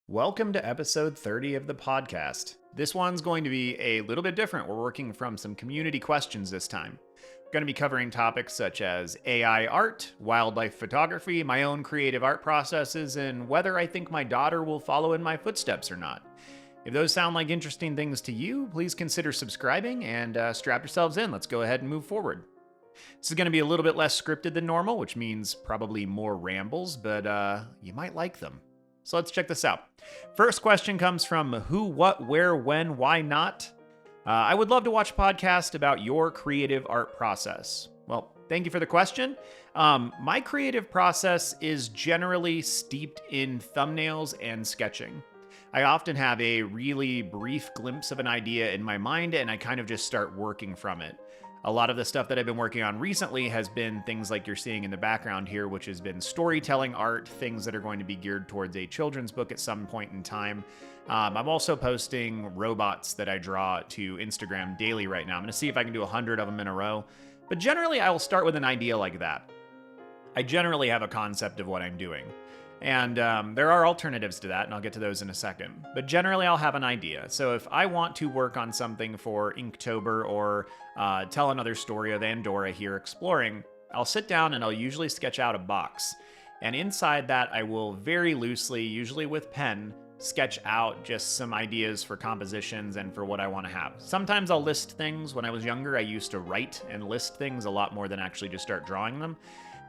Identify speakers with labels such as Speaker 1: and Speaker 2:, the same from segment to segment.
Speaker 1: Welcome to episode 30 of the podcast. This one's going to be a little bit different. We're working from some community questions this time. We're going to be covering topics such as AI art, wildlife photography, my own creative art processes, and whether I think my daughter will follow in my footsteps or not. If those sound like interesting things to you, please consider subscribing and strap yourselves in. Let's go ahead and move forward. This is going to be a little bit less scripted than normal, which means probably more rambles, but you might like them. So let's check this out. First question comes from who, what, where, when, why not? I would love to watch a podcast about your creative art process. Well, thank you for the question. My creative process is generally steeped in thumbnails and sketching. I often have a really brief glimpse of an idea in my mind, and I kind of just start working from it. A lot of the stuff that I've been working on recently has been things like you're seeing in the background here, which has been storytelling art, things that are going to be geared towards a children's book at some point in time. I'm also posting robots that I draw to Instagram daily right now. I'm going to see if I can do 100 of them in a row. But generally, I will start with an idea like that. I generally have a concept of what I'm doing. And there are alternatives to that, and I'll get to those in a second. But generally, I'll have an idea. So if I want to work on something for Inktober or tell another story of Andorra here exploring, I'll sit down and I'll usually sketch out a box. And inside that, I will very loosely, usually with pen, sketch out just some ideas for compositions and for what I want to have. Sometimes I'll list things. When I was younger, I used to write and list things a lot more than actually just start drawing them.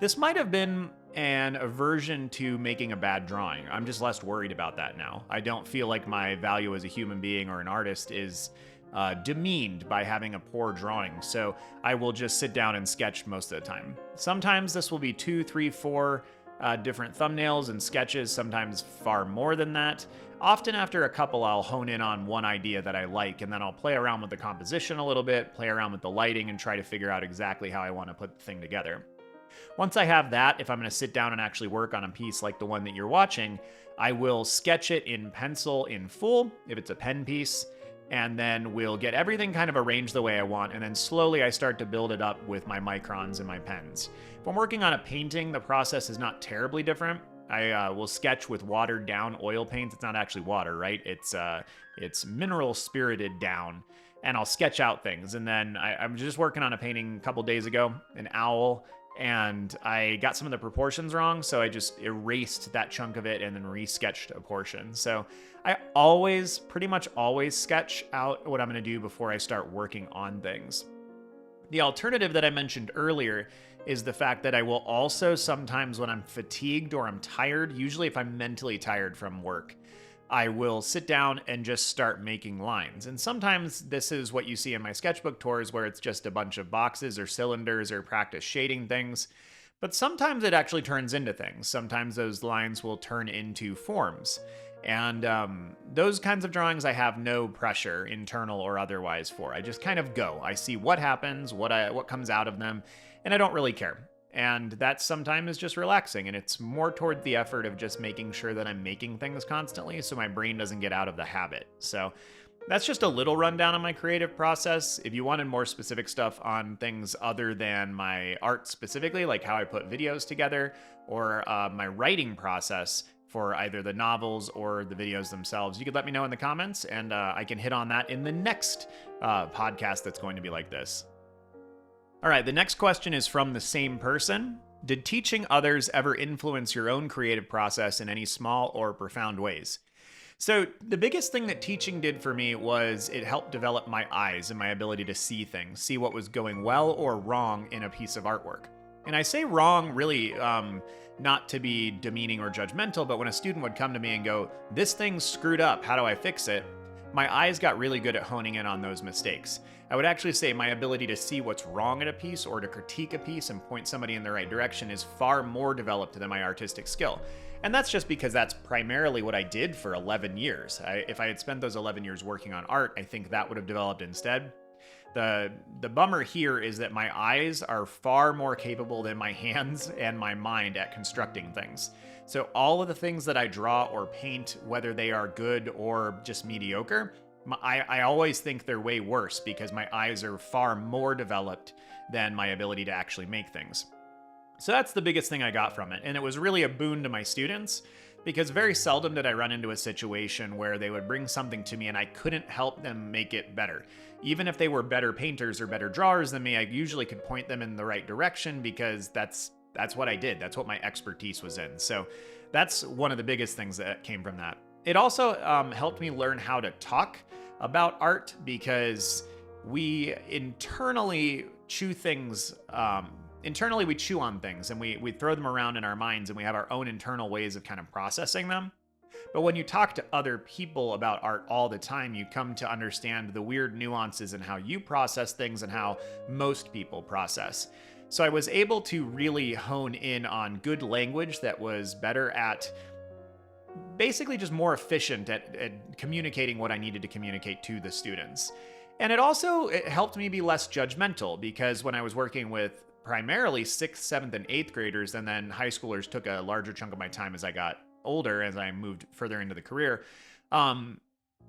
Speaker 1: This might have been an aversion to making a bad drawing. I'm just less worried about that now. I don't feel like my value as a human being or an artist is demeaned by having a poor drawing, so I will just sit down and sketch most of the time. Sometimes this will be 2, 3, 4 different thumbnails and sketches, sometimes far more than that. Often after a couple, I'll hone in on one idea that I like, and then I'll play around with the composition a little bit, play around with the lighting, and try to figure out exactly how I want to put the thing together. Once I have that, if I'm going to sit down and actually work on a piece like the one that you're watching, I will sketch it in pencil in full, if it's a pen piece, and then we'll get everything kind of arranged the way I want, and then slowly I start to build it up with my microns and my pens. If I'm working on a painting, the process is not terribly different. I will sketch with watered down oil paints. It's not actually water, right? It's mineral spirited down. And I'll sketch out things. And then I'm just working on a painting a couple days ago, an owl, and I got some of the proportions wrong, so I just erased that chunk of it and then resketched a portion. So I pretty much always sketch out what I'm going to do before I start working on things. The alternative that I mentioned earlier is the fact that I will also sometimes, when I'm fatigued or I'm tired, usually if I'm mentally tired from work, I will sit down and just start making lines. And sometimes this is what you see in my sketchbook tours where it's just a bunch of boxes or cylinders or practice shading things. But sometimes it actually turns into things. Sometimes those lines will turn into forms. And those kinds of drawings I have no pressure, internal or otherwise, for. I just kind of go. I see what happens, what comes out of them, and I don't really care. And that sometimes is just relaxing, and it's more toward the effort of just making sure that I'm making things constantly so my brain doesn't get out of the habit. So that's just a little rundown on my creative process. If you wanted more specific stuff on things other than my art specifically, like how I put videos together or my writing process for either the novels or the videos themselves, you could let me know in the comments, and I can hit on that in the next podcast that's going to be like this. All right, the next question is from the same person. Did teaching others ever influence your own creative process in any small or profound ways? So the biggest thing that teaching did for me was it helped develop my eyes and my ability to see things, see what was going well or wrong in a piece of artwork. And I say wrong really not to be demeaning or judgmental, but when a student would come to me and go, "This thing's screwed up, how do I fix it?" my eyes got really good at honing in on those mistakes. I would actually say my ability to see what's wrong in a piece or to critique a piece and point somebody in the right direction is far more developed than my artistic skill. And that's just because that's primarily what I did for 11 years. If I had spent those 11 years working on art, I think that would have developed instead. The bummer here is that my eyes are far more capable than my hands and my mind at constructing things. So all of the things that I draw or paint, whether they are good or just mediocre, I always think they're way worse because my eyes are far more developed than my ability to actually make things. So that's the biggest thing I got from it. And it was really a boon to my students because very seldom did I run into a situation where they would bring something to me and I couldn't help them make it better. Even if they were better painters or better drawers than me, I usually could point them in the right direction because that's what I did. That's what my expertise was in. So that's one of the biggest things that came from that. It also helped me learn how to talk about art because we internally chew things. Internally, we chew on things and we throw them around in our minds, and we have our own internal ways of kind of processing them. But when you talk to other people about art all the time, you come to understand the weird nuances in how you process things and how most people process. So I was able to really hone in on good language that was better at basically just more efficient at communicating what I needed to communicate to the students. And it helped me be less judgmental, because when I was working with primarily 6th, 7th, and 8th graders, and then high schoolers took a larger chunk of my time as I got older, as I moved further into the career,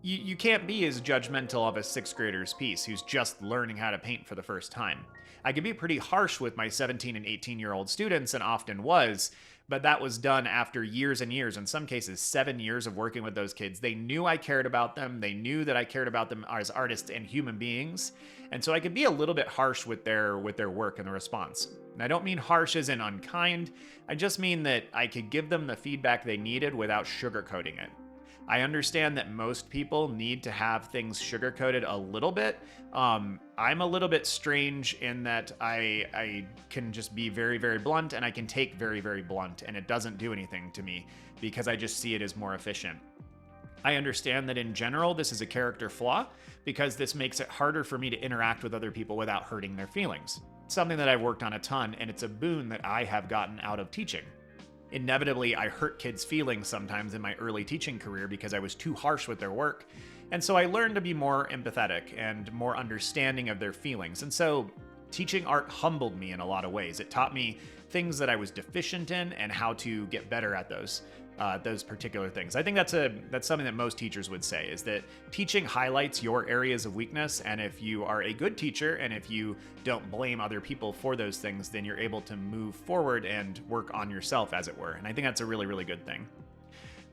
Speaker 1: you can't be as judgmental of a 6th grader's piece who's just learning how to paint for the first time. I could be pretty harsh with my 17 and 18-year-old students, and often was, but that was done after years and years, in some cases 7 years of working with those kids. They knew I cared about them. They knew that I cared about them as artists and human beings. And so I could be a little bit harsh with their work and the response. And I don't mean harsh as in unkind. I just mean that I could give them the feedback they needed without sugarcoating it. I understand that most people need to have things sugarcoated a little bit. I'm a little bit strange in that I can just be very, very blunt, and I can take very, very blunt, and it doesn't do anything to me because I just see it as more efficient. I understand that in general, this is a character flaw because this makes it harder for me to interact with other people without hurting their feelings. It's something that I've worked on a ton, and it's a boon that I have gotten out of teaching. Inevitably, I hurt kids' feelings sometimes in my early teaching career because I was too harsh with their work. And so I learned to be more empathetic and more understanding of their feelings. And so teaching art humbled me in a lot of ways. It taught me things that I was deficient in and how to get better at those particular things. I think that's something that most teachers would say, is that teaching highlights your areas of weakness, and if you are a good teacher and if you don't blame other people for those things, then you're able to move forward and work on yourself, as it were. And I think that's a really, really good thing.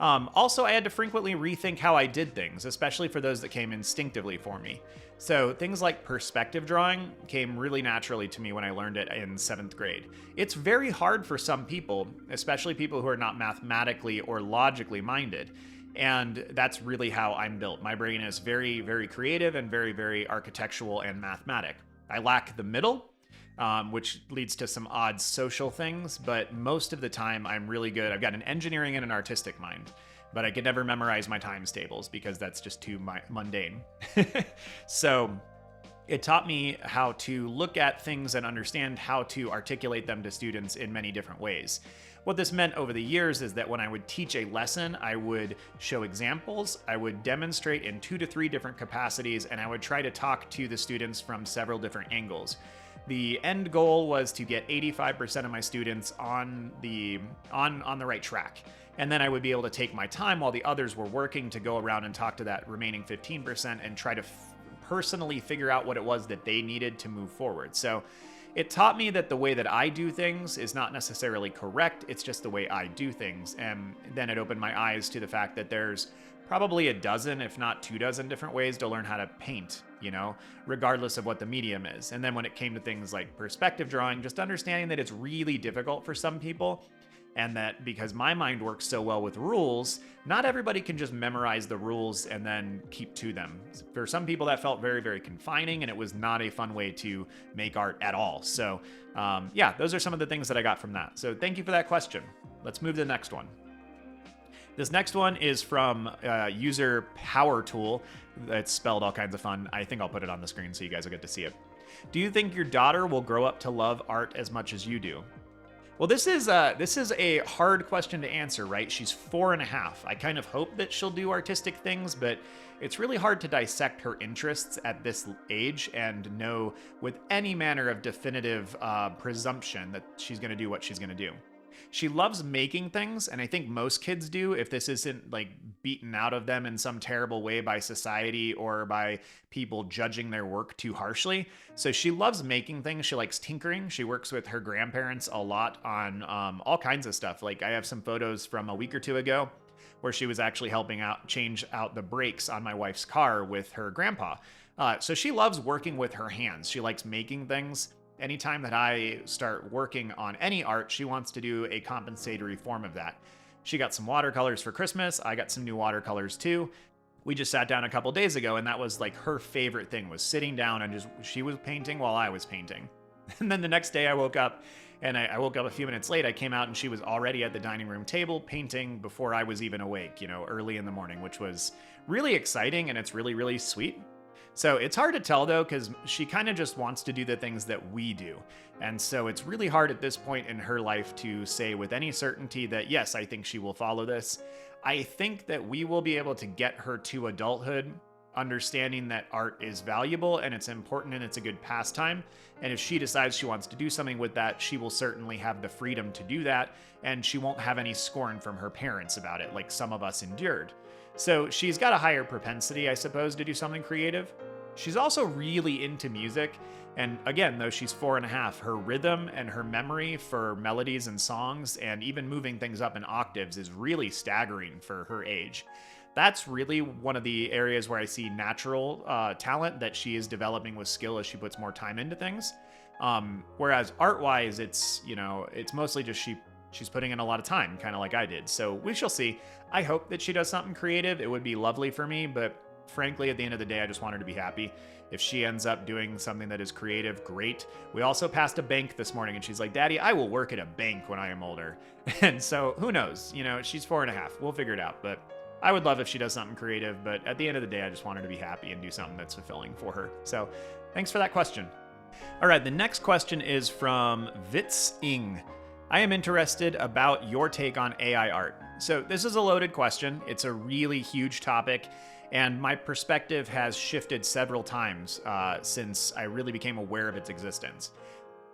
Speaker 1: Also, I had to frequently rethink how I did things, especially for those that came instinctively for me. So things like perspective drawing came really naturally to me when I learned it in 7th grade. It's very hard for some people, especially people who are not mathematically or logically minded. And that's really how I'm built. My brain is very, very creative and very, very architectural and mathematic. I lack the middle, which leads to some odd social things, but most of the time I'm really good. I've got an engineering and an artistic mind, but I could never memorize my times tables because that's just too mundane. So it taught me how to look at things and understand how to articulate them to students in many different ways. What this meant over the years is that when I would teach a lesson, I would show examples, I would demonstrate in 2 to 3 different capacities, and I would try to talk to the students from several different angles. The end goal was to get 85% of my students on the right track. And then I would be able to take my time while the others were working to go around and talk to that remaining 15% and try to personally figure out what it was that they needed to move forward. So it taught me that the way that I do things is not necessarily correct, it's just the way I do things. And then it opened my eyes to the fact that there's probably a dozen, if not 24 different ways to learn how to paint, regardless of what the medium is. And then when it came to things like perspective drawing, just understanding that it's really difficult for some people, and that because my mind works so well with rules, not everybody can just memorize the rules and then keep to them. For some people, that felt very, very confining, and it was not a fun way to make art at all. So yeah, those are some of the things that I got from that. So thank you for that question. Let's move to the next one. This next one is from user Power Tool. It's spelled all kinds of fun. I think I'll put it on the screen so you guys will get to see it. Do you think your daughter will grow up to love art as much as you do? Well, this is a hard question to answer, right? She's 4.5. I kind of hope that she'll do artistic things, but it's really hard to dissect her interests at this age and know with any manner of definitive presumption that she's going to do what she's going to do. She loves making things, and I think most kids do if this isn't like beaten out of them in some terrible way by society or by people judging their work too harshly. So she loves making things. She likes tinkering. She works with her grandparents a lot on all kinds of stuff. Like I have some photos from a week or two ago where she was actually helping out change out the brakes on my wife's car with her grandpa. So she loves working with her hands. She likes making things. Anytime that I start working on any art, she wants to do a compensatory form of that. She got some watercolors for Christmas. I got some new watercolors too. We just sat down a couple days ago, and that was like her favorite thing, was sitting down and she was painting while I was painting. And then the next day I woke up, and I woke up a few minutes late. I came out and she was already at the dining room table painting before I was even awake, early in the morning, which was really exciting, and it's really, really sweet. So it's hard to tell though, because she kind of just wants to do the things that we do. And so it's really hard at this point in her life to say with any certainty that, yes, I think she will follow this. I think that we will be able to get her to adulthood, understanding that art is valuable and it's important and it's a good pastime. And if she decides she wants to do something with that, she will certainly have the freedom to do that. And she won't have any scorn from her parents about it, like some of us endured. So she's got a higher propensity, I suppose, to do something creative. She's also really into music. And again, though she's 4.5, her rhythm and her memory for melodies and songs and even moving things up in octaves is really staggering for her age. That's really one of the areas where I see natural talent that she is developing with skill as she puts more time into things. Whereas art-wise, it's mostly just she's putting in a lot of time, kind of like I did. So we shall see. I hope that she does something creative. It would be lovely for me, but frankly, at the end of the day, I just want her to be happy. If she ends up doing something that is creative, great. We also passed a bank this morning, and she's like, Daddy, I will work at a bank when I am older. And so who knows? She's 4.5. We'll figure it out. But I would love if she does something creative. But at the end of the day, I just want her to be happy and do something that's fulfilling for her. So thanks for that question. All right, the next question is from Vitz Ing. I am interested about your take on AI art. So this is a loaded question. It's a really huge topic, and my perspective has shifted several times since I really became aware of its existence.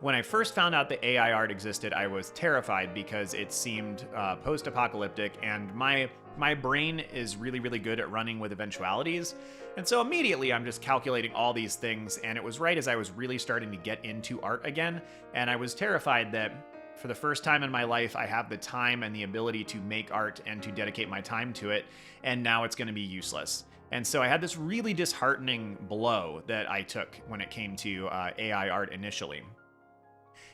Speaker 1: When I first found out that AI art existed, I was terrified because it seemed post-apocalyptic, and my brain is really, really good at running with eventualities. And so immediately I'm just calculating all these things, and it was right as I was really starting to get into art again, and I was terrified that for the first time in my life, I have the time and the ability to make art and to dedicate my time to it, and now it's going to be useless. And so I had this really disheartening blow that I took when it came to AI art initially.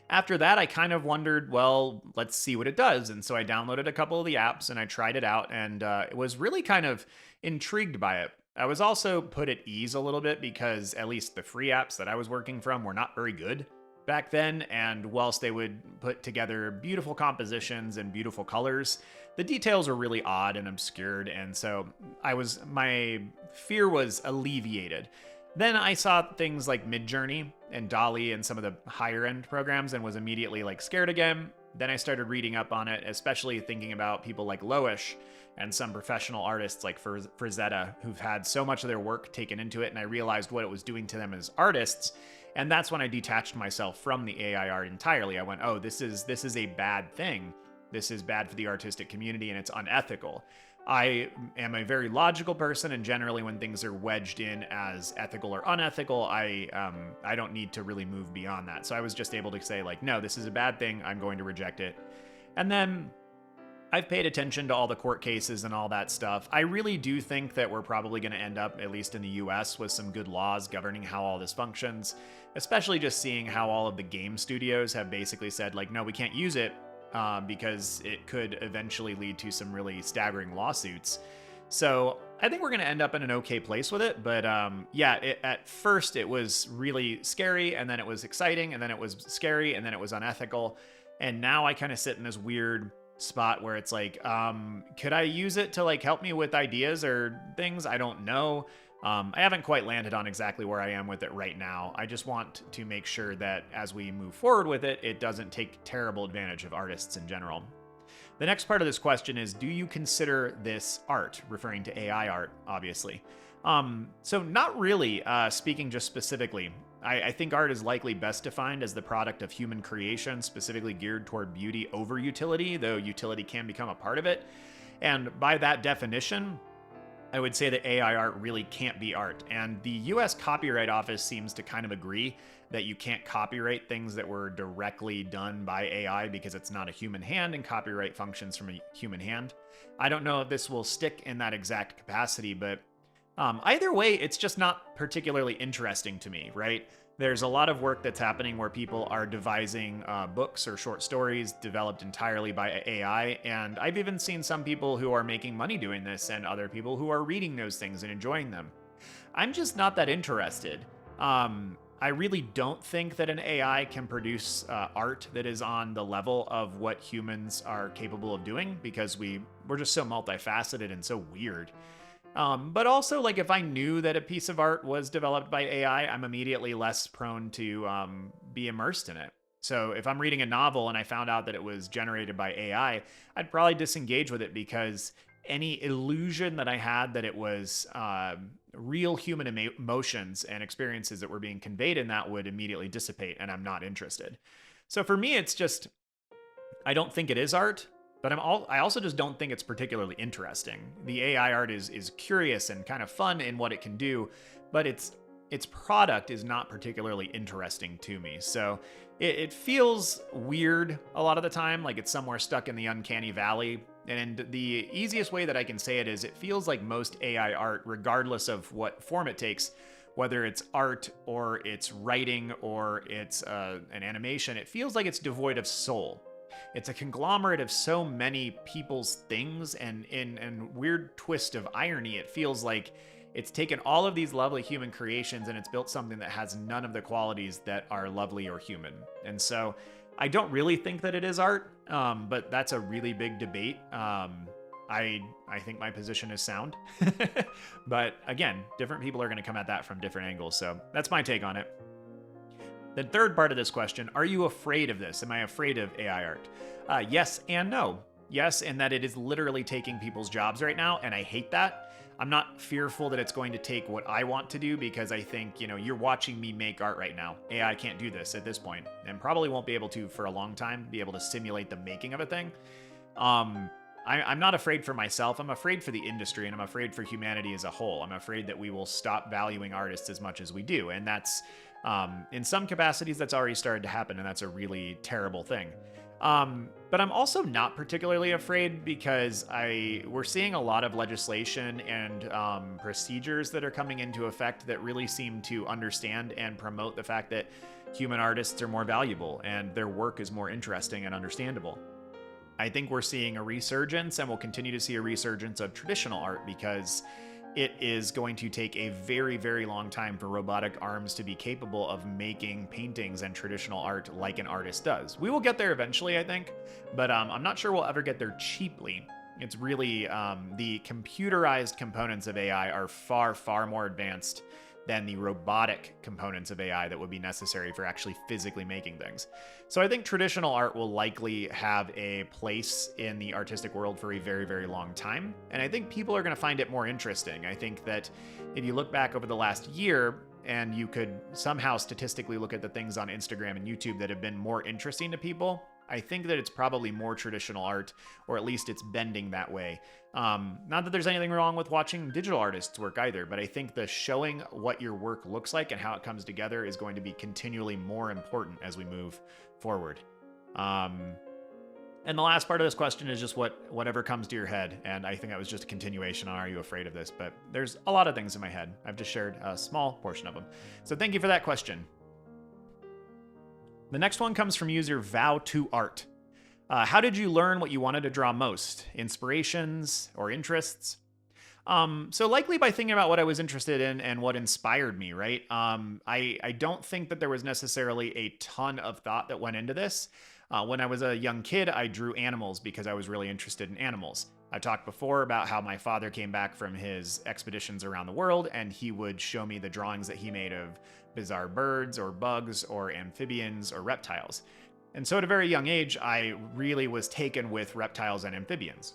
Speaker 1: After that, I kind of wondered, well, let's see what it does. And so I downloaded a couple of the apps and I tried it out, and was really kind of intrigued by it. I was also put at ease a little bit because at least the free apps that I was working from were not very good back then, and whilst they would put together beautiful compositions and beautiful colors, the details were really odd and obscured, and so my fear was alleviated. Then I saw things like Midjourney and DALL-E and some of the higher end programs and was immediately scared again. Then I started reading up on it, especially thinking about people like Loish and some professional artists like Frazetta, who've had so much of their work taken into it, and I realized what it was doing to them as artists. And that's when I detached myself from the AI art entirely. I went, oh, this is a bad thing. This is bad for the artistic community, and it's unethical. I am a very logical person, and generally when things are wedged in as ethical or unethical, I don't need to really move beyond that. So I was just able to say, no, this is a bad thing. I'm going to reject it. And then I've paid attention to all the court cases and all that stuff. I really do think that we're probably going to end up, at least in the US, with some good laws governing how all this functions, especially just seeing how all of the game studios have basically said, no, we can't use it because it could eventually lead to some really staggering lawsuits. So I think we're going to end up in an okay place with it. But at first it was really scary, and then it was exciting, and then it was scary, and then it was unethical. And now I kind of sit in this weird spot where it's could I use it to help me with ideas or things? I don't know. I haven't quite landed on exactly where I am with it right now. I just want to make sure that as we move forward with it, it doesn't take terrible advantage of artists in general. The next part of this question is, do you consider this art? Referring to AI art, obviously. So not really, speaking just specifically. I think art is likely best defined as the product of human creation, specifically geared toward beauty over utility, though utility can become a part of it. And by that definition, I would say that AI art really can't be art. And the US Copyright Office seems to kind of agree that you can't copyright things that were directly done by AI because it's not a human hand and copyright functions from a human hand. I don't know if this will stick in that exact capacity, but either way, it's just not particularly interesting to me, right? There's a lot of work that's happening where people are devising books or short stories developed entirely by AI, and I've even seen some people who are making money doing this and other people who are reading those things and enjoying them. I'm just not that interested. I really don't think that an AI can produce art that is on the level of what humans are capable of doing because we're just so multifaceted and so weird. But also, like, if I knew that a piece of art was developed by AI, I'm immediately less prone to be immersed in it. So if I'm reading a novel and I found out that it was generated by AI, I'd probably disengage with it because any illusion that I had that it was real human emotions and experiences that were being conveyed in that would immediately dissipate, and I'm not interested. So for me, it's just, I don't think it is art. But I also just don't think it's particularly interesting. The AI art is curious and kind of fun in what it can do, but its product is not particularly interesting to me. So it feels weird a lot of the time, like it's somewhere stuck in the uncanny valley. And the easiest way that I can say it is it feels like most AI art, regardless of what form it takes, whether it's art or it's writing or it's an animation, it feels like it's devoid of soul. It's a conglomerate of so many people's things, and in weird twist of irony, it feels like it's taken all of these lovely human creations and it's built something that has none of the qualities that are lovely or human. And so I don't really think that it is art, but that's a really big debate. I think my position is sound. But again, different people are going to come at that from different angles. So that's my take on it. The third part of this question, are you afraid of this? Am I afraid of AI art? Yes and no. Yes, in that it is literally taking people's jobs right now, and I hate that. I'm not fearful that it's going to take what I want to do because I think, you're watching me make art right now. AI can't do this at this point, and probably won't be able to for a long time, be able to simulate the making of a thing. I'm not afraid for myself. I'm afraid for the industry, and I'm afraid for humanity as a whole. I'm afraid that we will stop valuing artists as much as we do, and that's in some capacities, that's already started to happen, and that's a really terrible thing. But I'm also not particularly afraid because we're seeing a lot of legislation and procedures that are coming into effect that really seem to understand and promote the fact that human artists are more valuable and their work is more interesting and understandable. I think we're seeing a resurgence, and we'll continue to see a resurgence of traditional art because it is going to take a very, very long time for robotic arms to be capable of making paintings and traditional art like an artist does. We will get there eventually, I think, but I'm not sure we'll ever get there cheaply. It's really, the computerized components of AI are far, far more advanced than the robotic components of AI that would be necessary for actually physically making things. So I think traditional art will likely have a place in the artistic world for a very, very long time. And I think people are going to find it more interesting. I think that if you look back over the last year, and you could somehow statistically look at the things on Instagram and YouTube that have been more interesting to people, I think that it's probably more traditional art, or at least it's bending that way. Not that there's anything wrong with watching digital artists work either, but I think the showing what your work looks like and how it comes together is going to be continually more important as we move forward. And the last part of this question is just whatever comes to your head, and I think that was just a continuation on Are You Afraid of This? But there's a lot of things in my head. I've just shared a small portion of them. So thank you for that question. The next one comes from user Vow2Art. How did you learn what you wanted to draw most? Inspirations or interests? So likely by thinking about what I was interested in and what inspired me, right? I don't think that there was necessarily a ton of thought that went into this. When I was a young kid, I drew animals because I was really interested in animals. I talked before about how my father came back from his expeditions around the world, and he would show me the drawings that he made of bizarre birds or bugs or amphibians or reptiles. And so at a very young age, I really was taken with reptiles and amphibians.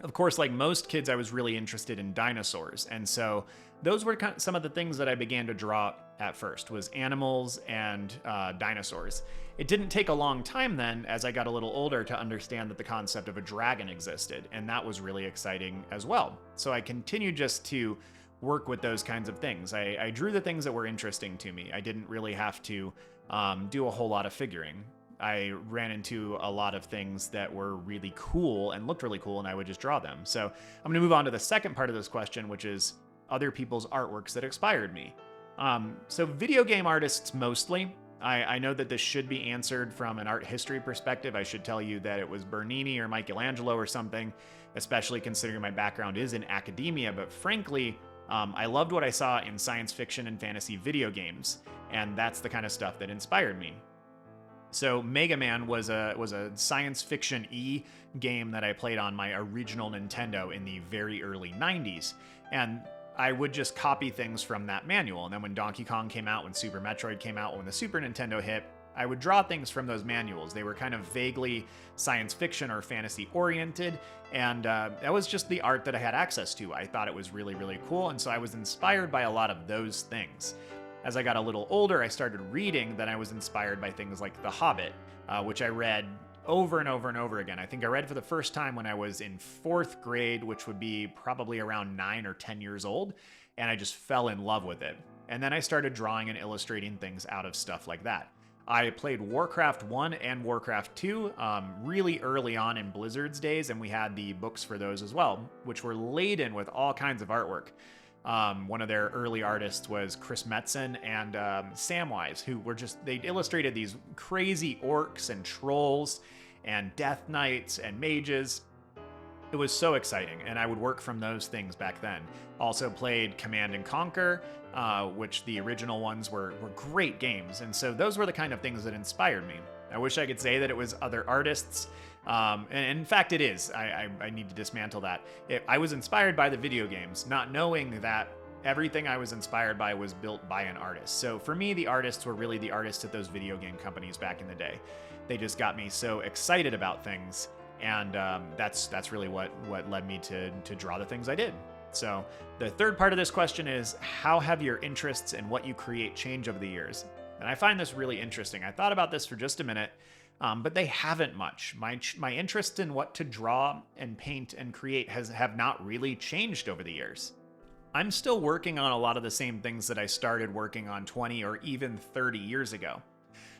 Speaker 1: Of course, like most kids, I was really interested in dinosaurs. And so those were some of the things that I began to draw at first, was animals and dinosaurs. It didn't take a long time then, as I got a little older, to understand that the concept of a dragon existed, and that was really exciting as well. So I continued just to work with those kinds of things. I drew the things that were interesting to me. I didn't really have to do a whole lot of figuring. I ran into a lot of things that were really cool and looked really cool, and I would just draw them. So I'm going to move on to the second part of this question, which is other people's artworks that inspired me. So video game artists mostly. I know that this should be answered from an art history perspective. I should tell you that it was Bernini or Michelangelo or something, especially considering my background is in academia. But frankly, I loved what I saw in science fiction and fantasy video games, and that's the kind of stuff that inspired me. So Mega Man was a science fiction-y game that I played on my original Nintendo in the very early 90s, and I would just copy things from that manual. And then when Donkey Kong came out, when Super Metroid came out, when the Super Nintendo hit, I would draw things from those manuals. They were kind of vaguely science fiction or fantasy oriented, and that was just the art that I had access to. I thought it was really, really cool, and so I was inspired by a lot of those things. As I got a little older, I started reading, then I was inspired by things like The Hobbit, which I read over and over and over again. I think I read for the first time when I was in 4th grade, which would be probably around 9 or 10 years old, and I just fell in love with it. And then I started drawing and illustrating things out of stuff like that. I played Warcraft 1 and Warcraft 2 really early on in Blizzard's days, and we had the books for those as well, which were laden with all kinds of artwork. One of their early artists was Chris Metzen and Samwise, who were they illustrated these crazy orcs and trolls and death knights and mages. It was so exciting, and I would work from those things back then. Also played Command and Conquer, which the original ones were great games, and so those were the kind of things that inspired me. I wish I could say that it was other artists, and in fact it is. I need to dismantle that. I was inspired by the video games, not knowing that everything I was inspired by was built by an artist. So for me, the artists were really the artists at those video game companies back in the day. They just got me so excited about things, and that's really what led me to draw the things I did. So the third part of this question is, how have your interests in what you create changed over the years? And I find this really interesting. I thought about this for just a minute, but they haven't much. My interest in what to draw and paint and create have not really changed over the years. I'm still working on a lot of the same things that I started working on 20 or even 30 years ago.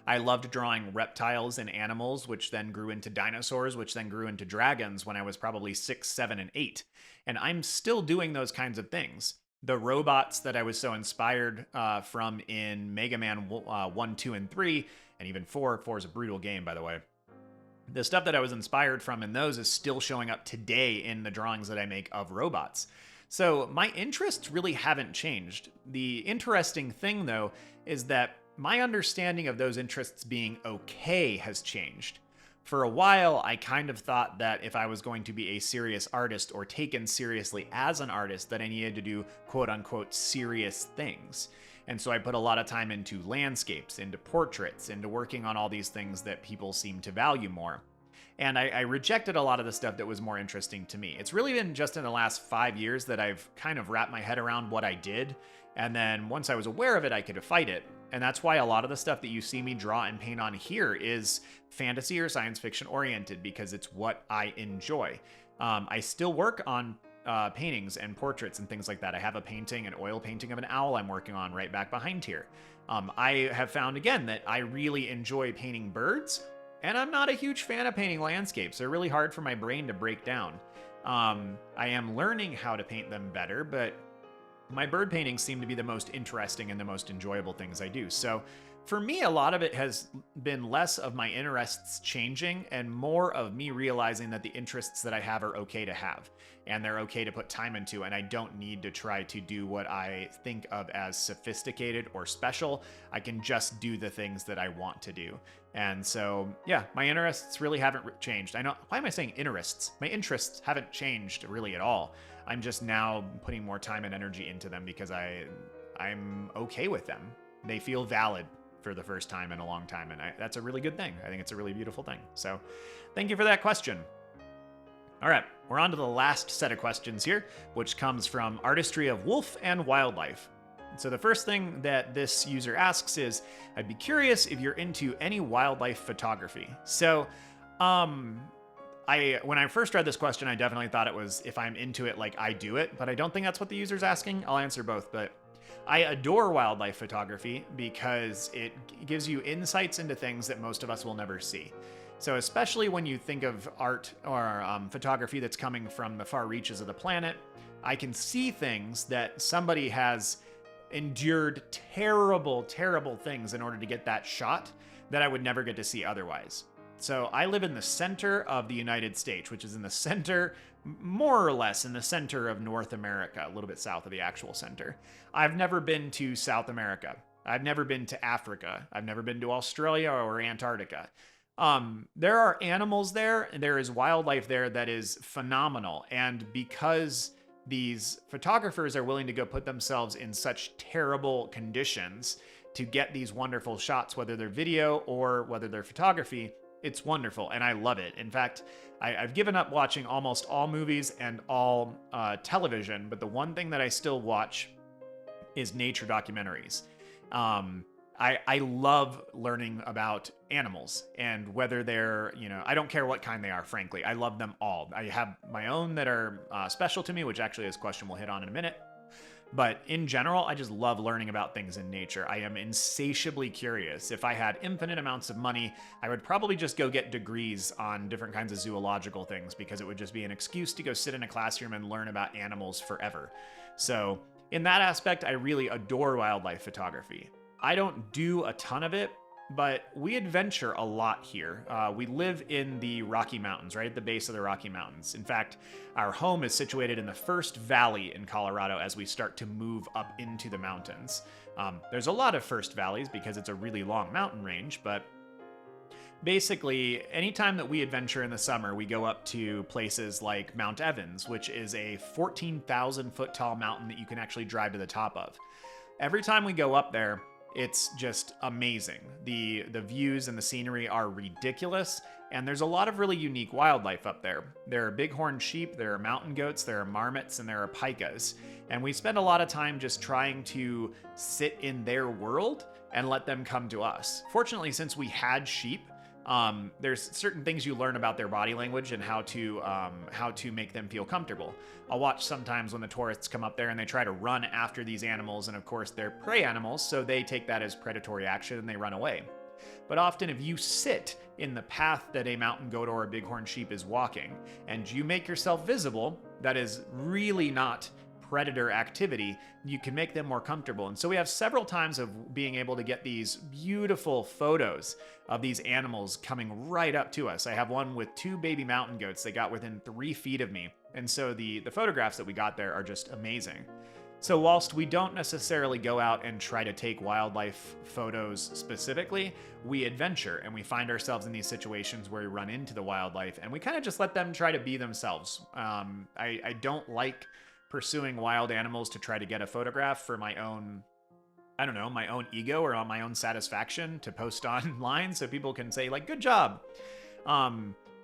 Speaker 1: I loved drawing reptiles and animals, which then grew into dinosaurs, which then grew into dragons when I was probably 6, 7, and 8. And I'm still doing those kinds of things. The robots that I was so inspired from in Mega Man 1, 2, and 3, and even 4. 4 is a brutal game, by the way. The stuff that I was inspired from in those is still showing up today in the drawings that I make of robots. So my interests really haven't changed. The interesting thing, though, is that my understanding of those interests being okay has changed. For a while, I kind of thought that if I was going to be a serious artist or taken seriously as an artist, that I needed to do quote-unquote serious things. And so I put a lot of time into landscapes, into portraits, into working on all these things that people seem to value more. And I rejected a lot of the stuff that was more interesting to me. It's really been just in the last 5 years that I've kind of wrapped my head around what I did. And then once I was aware of it, I could fight it. And that's why a lot of the stuff that you see me draw and paint on here is fantasy or science fiction oriented, because it's what I enjoy. I still work on paintings and portraits and things like that. I have a painting, an oil painting of an owl I'm working on right back behind here. I have found again that I really enjoy painting birds, and I'm not a huge fan of painting landscapes. They're really hard for my brain to break down. I am learning how to paint them better, but my bird paintings seem to be the most interesting and the most enjoyable things I do. So for me, a lot of it has been less of my interests changing and more of me realizing that the interests that I have are okay to have, and they're okay to put time into, and I don't need to try to do what I think of as sophisticated or special. I can just do the things that I want to do. And so, yeah, my interests really haven't changed. I know, why am I saying interests? My interests haven't changed really at all. I'm just now putting more time and energy into them because I'm okay with them. They feel valid for the first time in a long time, and that's a really good thing. I think it's a really beautiful thing. So thank you for that question. All right, we're on to the last set of questions here, which comes from Artistry of Wolf and Wildlife. So the first thing that this user asks is, I'd be curious if you're into any wildlife photography. So, when I first read this question, I definitely thought it was if I'm into it, like I do it, but I don't think that's what the user's asking. I'll answer both, but I adore wildlife photography because it gives you insights into things that most of us will never see. So especially when you think of art or photography that's coming from the far reaches of the planet, I can see things that somebody has endured terrible, terrible things in order to get that shot that I would never get to see otherwise. So I live in the center of the United States, which is in the center, more or less in the center of North America, a little bit south of the actual center. I've never been to South America. I've never been to Africa. I've never been to Australia or Antarctica. There are animals there, and there is wildlife there that is phenomenal. And because these photographers are willing to go put themselves in such terrible conditions to get these wonderful shots, whether they're video or whether they're photography, it's wonderful, and I love it. In fact, I've given up watching almost all movies and all television, but the one thing that I still watch is nature documentaries. I love learning about animals, and whether they're, I don't care what kind they are, frankly. I love them all. I have my own that are special to me, which actually this question we'll hit on in a minute. But in general, I just love learning about things in nature. I am insatiably curious. If I had infinite amounts of money, I would probably just go get degrees on different kinds of zoological things because it would just be an excuse to go sit in a classroom and learn about animals forever. So in that aspect, I really adore wildlife photography. I don't do a ton of it, but we adventure a lot here. We live in the Rocky Mountains, right at the base of the Rocky Mountains. In fact, our home is situated in the first valley in Colorado as we start to move up into the mountains. There's a lot of first valleys because it's a really long mountain range, but basically, anytime that we adventure in the summer, we go up to places like Mount Evans, which is a 14,000 foot tall mountain that you can actually drive to the top of. Every time we go up there, it's just amazing. The views and the scenery are ridiculous, and there's a lot of really unique wildlife up there. There are bighorn sheep, there are mountain goats, there are marmots, and there are pikas. And we spend a lot of time just trying to sit in their world and let them come to us. Fortunately, since we had sheep, there's certain things you learn about their body language and how to make them feel comfortable. I'll watch sometimes when the tourists come up there and they try to run after these animals, and of course they're prey animals, so they take that as predatory action and they run away. But often if you sit in the path that a mountain goat or a bighorn sheep is walking, and you make yourself visible, that is really not predator activity, you can make them more comfortable. And so we have several times of being able to get these beautiful photos of these animals coming right up to us. I have one with 2 baby mountain goats that got within 3 feet of me. And so the photographs that we got there are just amazing. So whilst we don't necessarily go out and try to take wildlife photos specifically, we adventure and we find ourselves in these situations where we run into the wildlife and we kind of just let them try to be themselves. I don't like pursuing wild animals to try to get a photograph for my own, my own ego or on my own satisfaction to post online so people can say like, good job.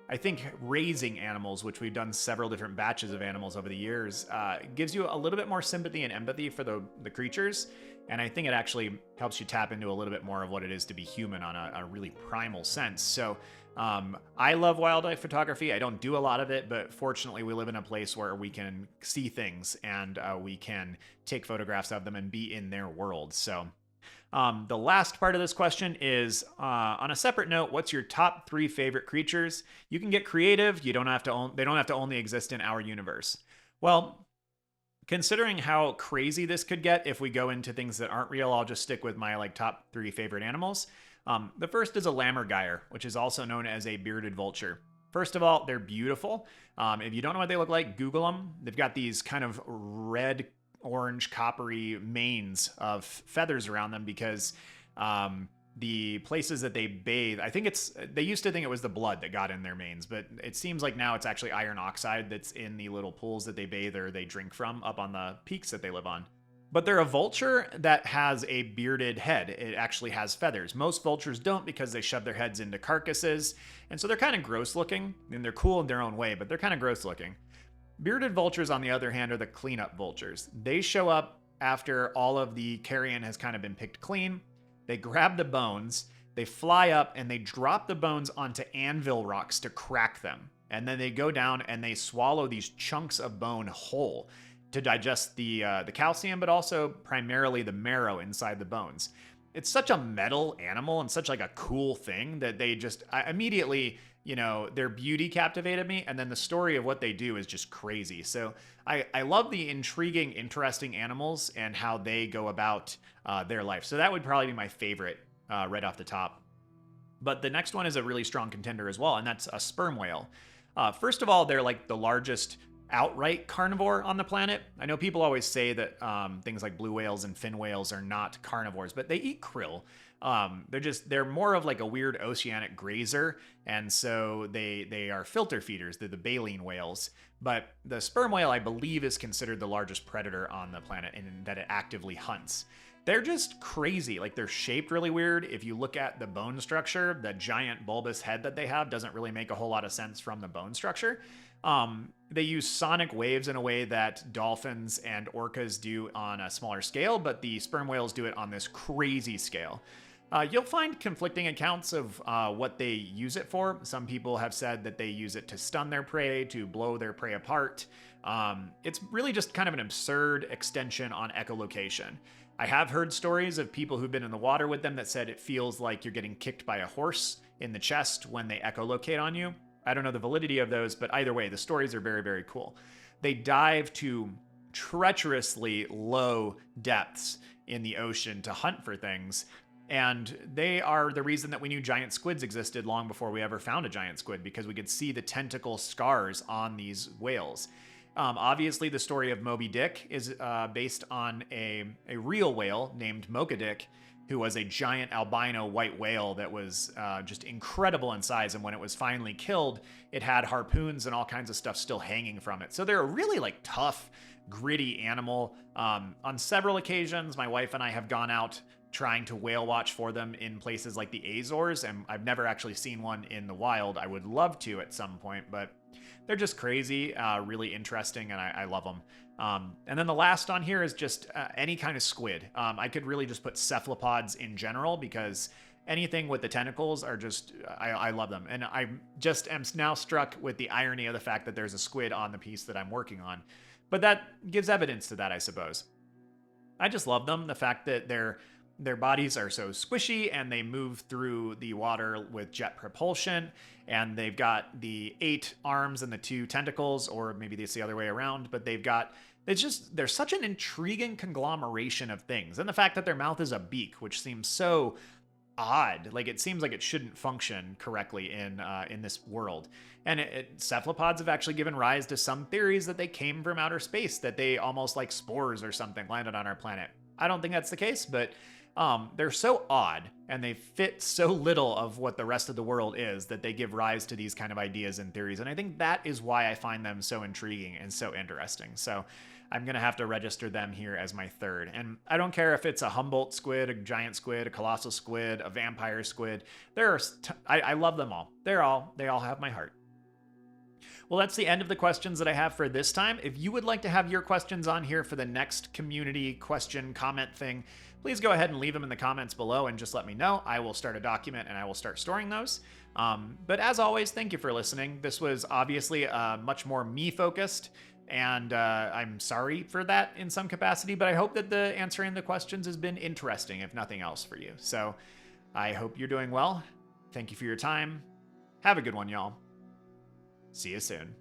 Speaker 1: I think raising animals, which we've done several different batches of animals over the years, gives you a little bit more sympathy and empathy for the creatures. And I think it actually helps you tap into a little bit more of what it is to be human on a really primal sense. So I love wildlife photography. I don't do a lot of it, but fortunately we live in a place where we can see things and we can take photographs of them and be in their world. So the last part of this question is, on a separate note, what's your top 3 favorite creatures? You can get creative. They don't have to only exist in our universe. Well, considering how crazy this could get if we go into things that aren't real, I'll just stick with my top 3 favorite animals. The first is a lammergeier, which is also known as a bearded vulture. First of all, they're beautiful. If you don't know what they look like, Google them. They've got these kind of red, orange, coppery manes of feathers around them because the places that they bathe, they used to think it was the blood that got in their manes, but it seems like now it's actually iron oxide that's in the little pools that they bathe or they drink from up on the peaks that they live on. But they're a vulture that has a bearded head. It actually has feathers. Most vultures don't because they shove their heads into carcasses, and so they're kind of gross looking, and they're cool in their own way, but they're kind of gross looking. Bearded vultures, on the other hand, are the cleanup vultures. They show up after all of the carrion has kind of been picked clean. They grab the bones, they fly up, and they drop the bones onto anvil rocks to crack them. And then they go down and they swallow these chunks of bone whole to digest the calcium, but also primarily the marrow inside the bones. It's such a metal animal and such like a cool thing that I immediately, their beauty captivated me. And then the story of what they do is just crazy. So I love the intriguing, interesting animals and how they go about their life. So that would probably be my favorite right off the top. But the next one is a really strong contender as well, and that's a sperm whale. First of all, they're like the largest outright carnivore on the planet. I know people always say that things like blue whales and fin whales are not carnivores, but they eat krill. They're more of like a weird oceanic grazer, and so they are filter feeders. They're the baleen whales. But the sperm whale, I believe, is considered the largest predator on the planet in that it actively hunts. They're just crazy. Like, they're shaped really weird. If you look at the bone structure, the giant bulbous head that they have doesn't really make a whole lot of sense from the bone structure. They use sonic waves in a way that dolphins and orcas do on a smaller scale, but the sperm whales do it on this crazy scale. You'll find conflicting accounts of what they use it for. Some people have said that they use it to stun their prey, to blow their prey apart. It's really just kind of an absurd extension on echolocation. I have heard stories of people who've been in the water with them that said it feels like you're getting kicked by a horse in the chest when they echolocate on you. I don't know the validity of those, but either way, the stories are very, very cool. They dive to treacherously low depths in the ocean to hunt for things, and they are the reason that we knew giant squids existed long before we ever found a giant squid, because we could see the tentacle scars on these whales. Obviously, the story of Moby Dick is based on a real whale named Mocha Dick, who was a giant albino white whale that was just incredible in size. And when it was finally killed, it had harpoons and all kinds of stuff still hanging from it. So they're a really like tough, gritty animal. On several occasions, my wife and I have gone out trying to whale watch for them in places like the Azores, and I've never actually seen one in the wild. I would love to at some point, but they're just crazy, really interesting, and I love them. And then the last on here is just any kind of squid. I could really just put cephalopods in general, because anything with the tentacles are just, I love them. And I just am now struck with the irony of the fact that there's a squid on the piece that I'm working on. But that gives evidence to that, I suppose. I just love them. The fact that their bodies are so squishy and they move through the water with jet propulsion, and they've got the 8 arms and the 2 tentacles, or maybe it's the other way around, but they're such an intriguing conglomeration of things. And the fact that their mouth is a beak, which seems so odd, like it seems like it shouldn't function correctly in this world. And cephalopods have actually given rise to some theories that they came from outer space, that they almost like spores or something landed on our planet. I don't think that's the case, but they're so odd and they fit so little of what the rest of the world is that they give rise to these kind of ideas and theories. And I think that is why I find them so intriguing and so interesting. So I'm going to have to register them here as my third. And I don't care if it's a Humboldt squid, a giant squid, a colossal squid, a vampire squid. I love them all. They all have my heart. Well, that's the end of the questions that I have for this time. If you would like to have your questions on here for the next community question comment thing, please go ahead and leave them in the comments below and just let me know. I will start a document and I will start storing those. But as always, thank you for listening. This was obviously much more me-focused, and I'm sorry for that in some capacity, but I hope that the answering the questions has been interesting, if nothing else, for you. So I hope you're doing well. Thank you for your time. Have a good one, y'all. See you soon.